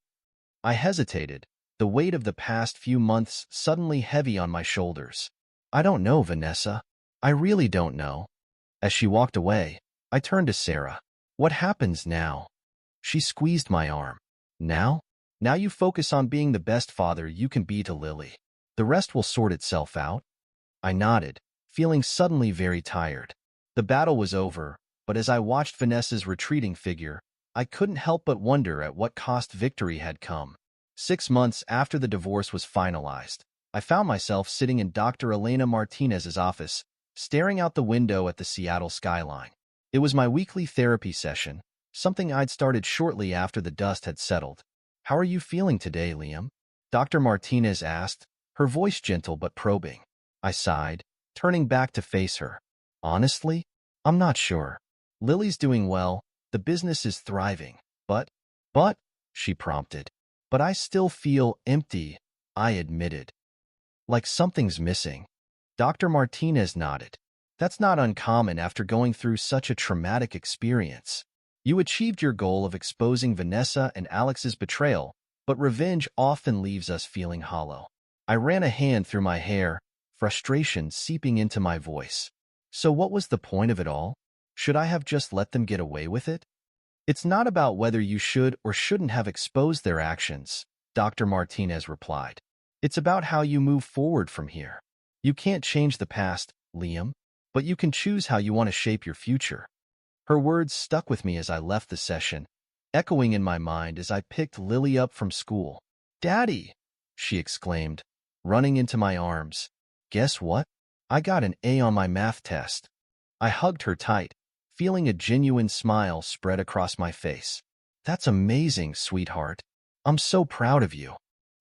I hesitated, the weight of the past few months suddenly heavy on my shoulders. I don't know, Vanessa. I really don't know. As she walked away, I turned to Sarah. What happens now? She squeezed my arm. Now? Now you focus on being the best father you can be to Lily. The rest will sort itself out. I nodded, feeling suddenly very tired. The battle was over, but as I watched Vanessa's retreating figure, I couldn't help but wonder at what cost victory had come. 6 months after the divorce was finalized, I found myself sitting in Dr. Elena Martinez's office, staring out the window at the Seattle skyline. It was my weekly therapy session, something I'd started shortly after the dust had settled. How are you feeling today, Liam? Dr. Martinez asked, her voice gentle but probing. I sighed, turning back to face her. Honestly, I'm not sure. Lily's doing well, the business is thriving, but, she prompted. But I still feel empty, I admitted. Like something's missing. Dr. Martinez nodded. That's not uncommon after going through such a traumatic experience. You achieved your goal of exposing Vanessa and Alex's betrayal, but revenge often leaves us feeling hollow. I ran a hand through my hair, frustration seeping into my voice. So what was the point of it all? Should I have just let them get away with it? It's not about whether you should or shouldn't have exposed their actions, Dr. Martinez replied. It's about how you move forward from here. You can't change the past, Liam, but you can choose how you want to shape your future. Her words stuck with me as I left the session, echoing in my mind as I picked Lily up from school. Daddy, she exclaimed, running into my arms. Guess what? I got an A on my math test. I hugged her tight, feeling a genuine smile spread across my face. That's amazing, sweetheart. I'm so proud of you.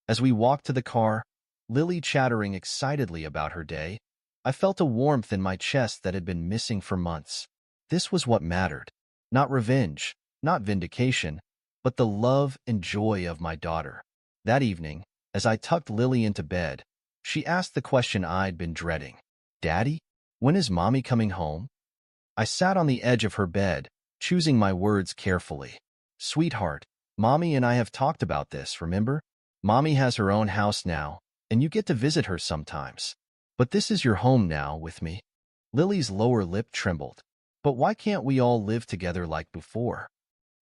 As we walked to the car, Lily chattering excitedly about her day, I felt a warmth in my chest that had been missing for months. This was what mattered. Not revenge, not vindication, but the love and joy of my daughter. That evening, as I tucked Lily into bed, she asked the question I'd been dreading. Daddy, when is Mommy coming home? I sat on the edge of her bed, choosing my words carefully. Sweetheart, Mommy and I have talked about this, remember? Mommy has her own house now, and you get to visit her sometimes. But this is your home now with me. Lily's lower lip trembled. But why can't we all live together like before?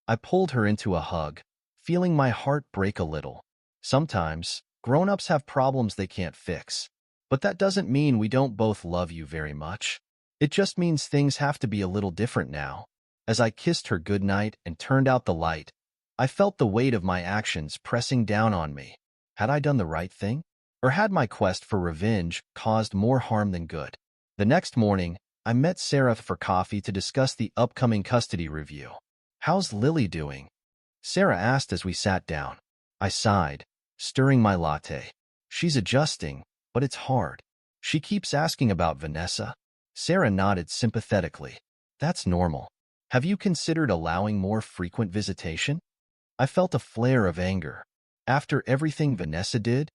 I pulled her into a hug, feeling my heart break a little. Sometimes, grown-ups have problems they can't fix. But that doesn't mean we don't both love you very much. It just means things have to be a little different now. As I kissed her goodnight and turned out the light, I felt the weight of my actions pressing down on me. Had I done the right thing? Or had my quest for revenge caused more harm than good? The next morning, I met Sarah for coffee to discuss the upcoming custody review. How's Lily doing? Sarah asked as we sat down. I sighed, stirring my latte. She's adjusting, but it's hard. She keeps asking about Vanessa. Sarah nodded sympathetically. That's normal. Have you considered allowing more frequent visitation? I felt a flare of anger. After everything Vanessa did?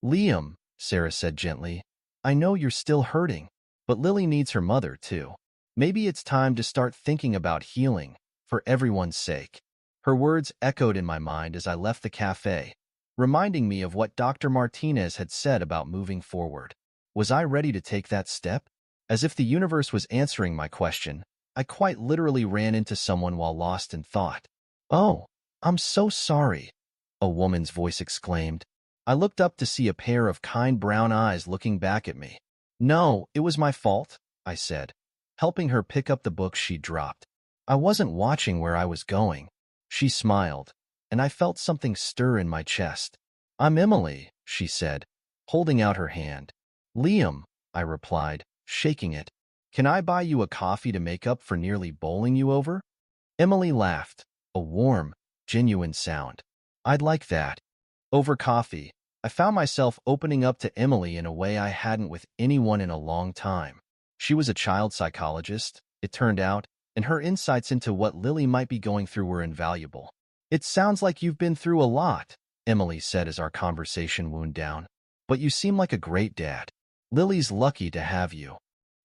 Liam, Sarah said gently, I know you're still hurting, but Lily needs her mother too. Maybe it's time to start thinking about healing, for everyone's sake. Her words echoed in my mind as I left the cafe, reminding me of what Dr. Martinez had said about moving forward. Was I ready to take that step? As if the universe was answering my question, I quite literally ran into someone while lost in thought. Oh, I'm so sorry, a woman's voice exclaimed. I looked up to see a pair of kind brown eyes looking back at me. No, it was my fault, I said, helping her pick up the book she dropped. I wasn't watching where I was going. She smiled, and I felt something stir in my chest. I'm Emily, she said, holding out her hand. Liam, I replied, shaking it. Can I buy you a coffee to make up for nearly bowling you over? Emily laughed, a warm, genuine sound. I'd like that. Over coffee, I found myself opening up to Emily in a way I hadn't with anyone in a long time. She was a child psychologist, it turned out, and her insights into what Lily might be going through were invaluable. It sounds like you've been through a lot, Emily said as our conversation wound down. But you seem like a great dad. Lily's lucky to have you.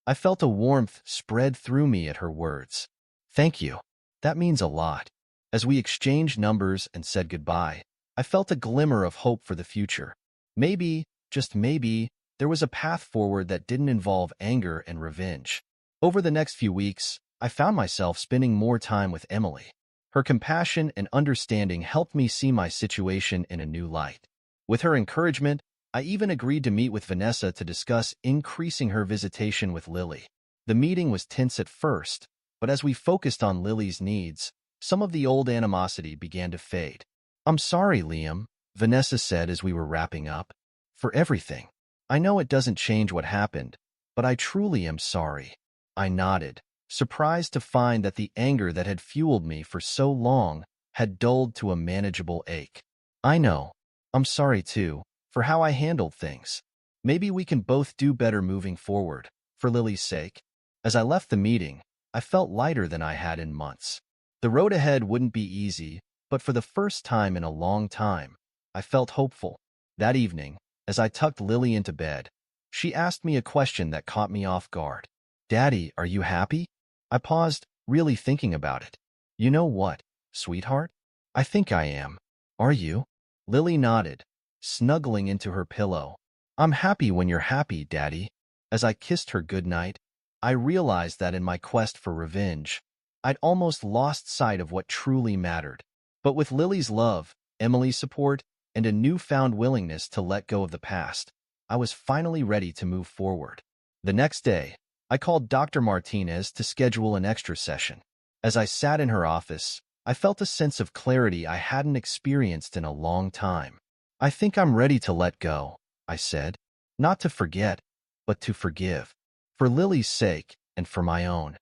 I felt a warmth spread through me at her words. Thank you. That means a lot. As we exchanged numbers and said goodbye, I felt a glimmer of hope for the future. Maybe, just maybe, there was a path forward that didn't involve anger and revenge. Over the next few weeks, I found myself spending more time with Emily. Her compassion and understanding helped me see my situation in a new light. With her encouragement, I even agreed to meet with Vanessa to discuss increasing her visitation with Lily. The meeting was tense at first, but as we focused on Lily's needs, some of the old animosity began to fade. I'm sorry, Liam, Vanessa said as we were wrapping up, for everything. I know it doesn't change what happened, but I truly am sorry. I nodded, surprised to find that the anger that had fueled me for so long had dulled to a manageable ache. I know. I'm sorry, too, for how I handled things. Maybe we can both do better moving forward, for Lily's sake. As I left the meeting, I felt lighter than I had in months. The road ahead wouldn't be easy, but for the first time in a long time, I felt hopeful. That evening, as I tucked Lily into bed, she asked me a question that caught me off guard. Daddy, are you happy? I paused, really thinking about it. You know what, sweetheart? I think I am. Are you? Lily nodded, snuggling into her pillow. I'm happy when you're happy, Daddy. As I kissed her goodnight, I realized that in my quest for revenge, I'd almost lost sight of what truly mattered. But with Lily's love, Emily's support, and a newfound willingness to let go of the past, I was finally ready to move forward. The next day, I called Dr. Martinez to schedule an extra session. As I sat in her office, I felt a sense of clarity I hadn't experienced in a long time. I think I'm ready to let go, I said. Not to forget, but to forgive. For Lily's sake, and for my own.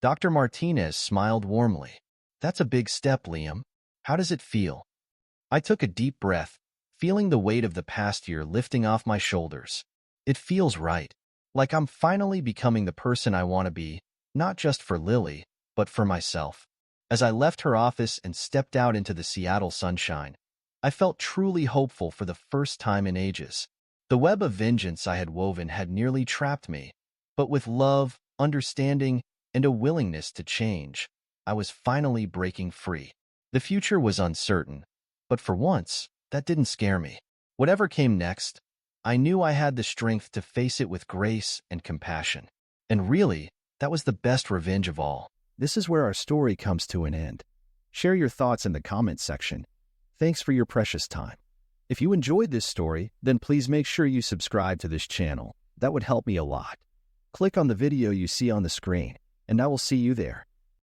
Dr. Martinez smiled warmly. That's a big step, Liam. How does it feel? I took a deep breath, feeling the weight of the past year lifting off my shoulders. It feels right. Like I'm finally becoming the person I want to be, not just for Lily, but for myself. As I left her office and stepped out into the Seattle sunshine, I felt truly hopeful for the first time in ages. The web of vengeance I had woven had nearly trapped me, but with love, understanding, and a willingness to change, I was finally breaking free. The future was uncertain, but for once, that didn't scare me. Whatever came next, I knew I had the strength to face it with grace and compassion. And really, that was the best revenge of all. This is where our story comes to an end. Share your thoughts in the comments section. Thanks for your precious time. If you enjoyed this story, then please make sure you subscribe to this channel. That would help me a lot. Click on the video you see on the screen, and I will see you there.